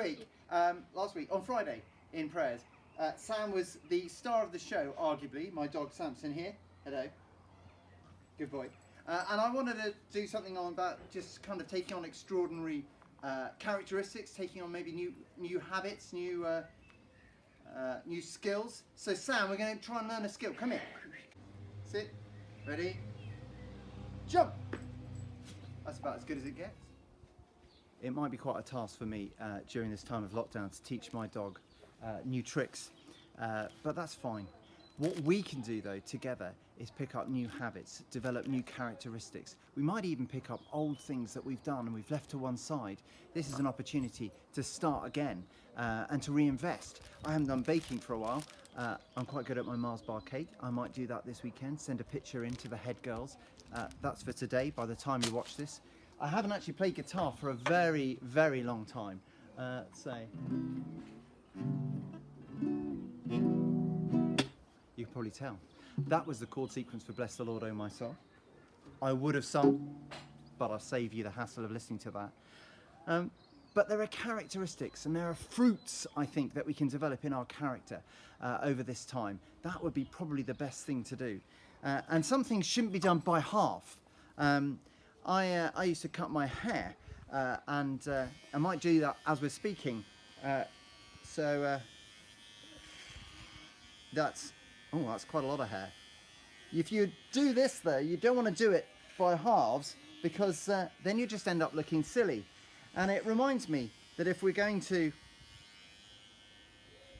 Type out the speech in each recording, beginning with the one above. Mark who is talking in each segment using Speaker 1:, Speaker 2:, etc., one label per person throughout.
Speaker 1: week, on Friday in prayers, Sam was the star of the show, arguably. My dog Samson here. Hello. Good boy. And I wanted to do something on about just kind of taking on extraordinary characteristics, taking on maybe new habits, new skills. So Sam, we're going to try and learn a skill. Come here. Sit. Ready. Jump. That's about as good as it gets. It might be quite a task for me during this time of lockdown to teach my dog new tricks, but that's fine. What we can do though together is pick up new habits, develop new characteristics. We might even pick up old things that we've done and we've left to one side. This is an opportunity to start again and to reinvest. I haven't done baking for a while. I'm quite good at my Mars bar cake. I might do that this weekend, send a picture in to the head girls. That's for today by the time you watch this. I haven't actually played guitar for a very, very long time. You can probably tell. That was the chord sequence for Bless the Lord, O my soul. I would have sung, but I'll save you the hassle of listening to that. But there are characteristics and there are fruits, I think, that we can develop in our character over this time. That would be probably the best thing to do. And some things shouldn't be done by half. I used to cut my hair, and I might do that as we're speaking. That's quite a lot of hair. If you do this though, you don't want to do it by halves because then you just end up looking silly. And it reminds me that if we're going to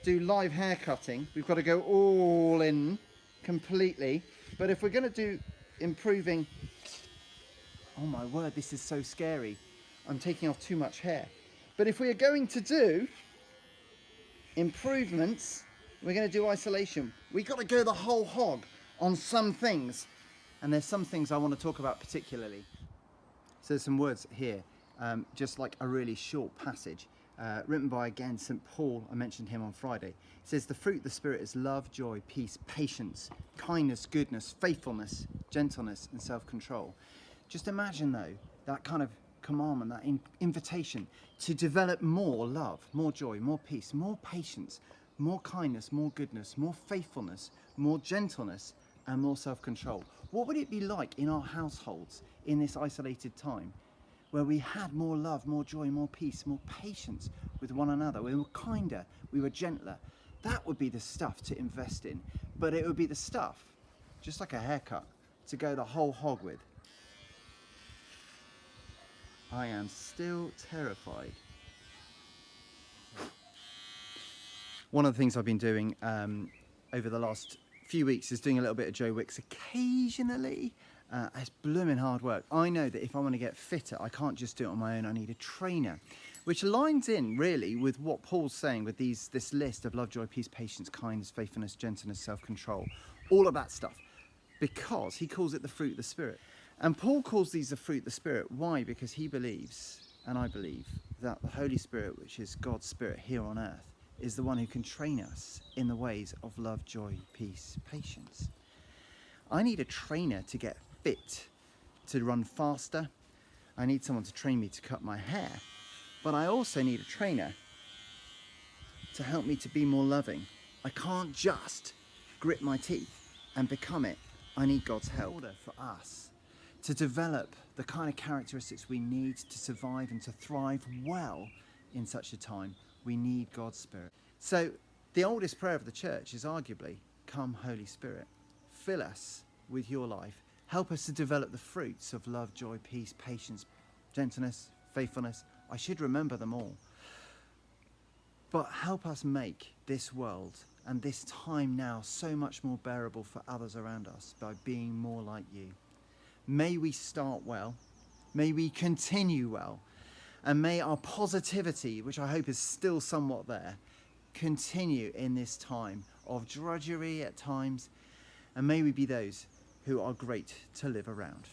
Speaker 1: do live hair cutting, we've got to go all in completely. But if we're going to do improving, oh my word, this is so scary. I'm taking off too much hair. But if we are going to do improvements, we're going to do isolation. We've got to go the whole hog on some things. And there's some things I want to talk about particularly. So there's some words here, just like a really short passage, written by, again, St. Paul. I mentioned him on Friday. It says, the fruit of the Spirit is love, joy, peace, patience, kindness, goodness, faithfulness, gentleness, and self-control. Just imagine, though, that kind of commandment, that invitation to develop more love, more joy, more peace, more patience, more kindness, more goodness, more faithfulness, more gentleness, and more self-control. What would it be like in our households in this isolated time where we had more love, more joy, more peace, more patience with one another? We were kinder, we were gentler. That would be the stuff to invest in, but it would be the stuff, just like a haircut, to go the whole hog with. I am still terrified. One of the things I've been doing over the last few weeks is doing a little bit of Joe Wicks occasionally. It's blooming hard work. I know that if I want to get fitter, I can't just do it on my own. I need a trainer, which aligns in really with what Paul's saying with this list of love, joy, peace, patience, kindness, faithfulness, gentleness, self-control, all of that stuff, because he calls it the fruit of the Spirit. And Paul calls these the fruit of the Spirit. Why? Because he believes, and I believe, that the Holy Spirit, which is God's Spirit here on earth, is the one who can train us in the ways of love, joy, peace, patience. I need a trainer to get fit, to run faster. I need someone to train me to cut my hair. But I also need a trainer to help me to be more loving. I can't just grit my teeth and become it. I need God's help. In order for us to develop the kind of characteristics we need to survive and to thrive well in such a time, we need God's Spirit. So the oldest prayer of the church is arguably, come Holy Spirit, fill us with your life. Help us to develop the fruits of love, joy, peace, patience, gentleness, faithfulness. I should remember them all. But help us make this world and this time now so much more bearable for others around us by being more like you. May we start well. May we continue well. And may our positivity, which I hope is still somewhat there, continue in this time of drudgery at times. And may we be those who are great to live around.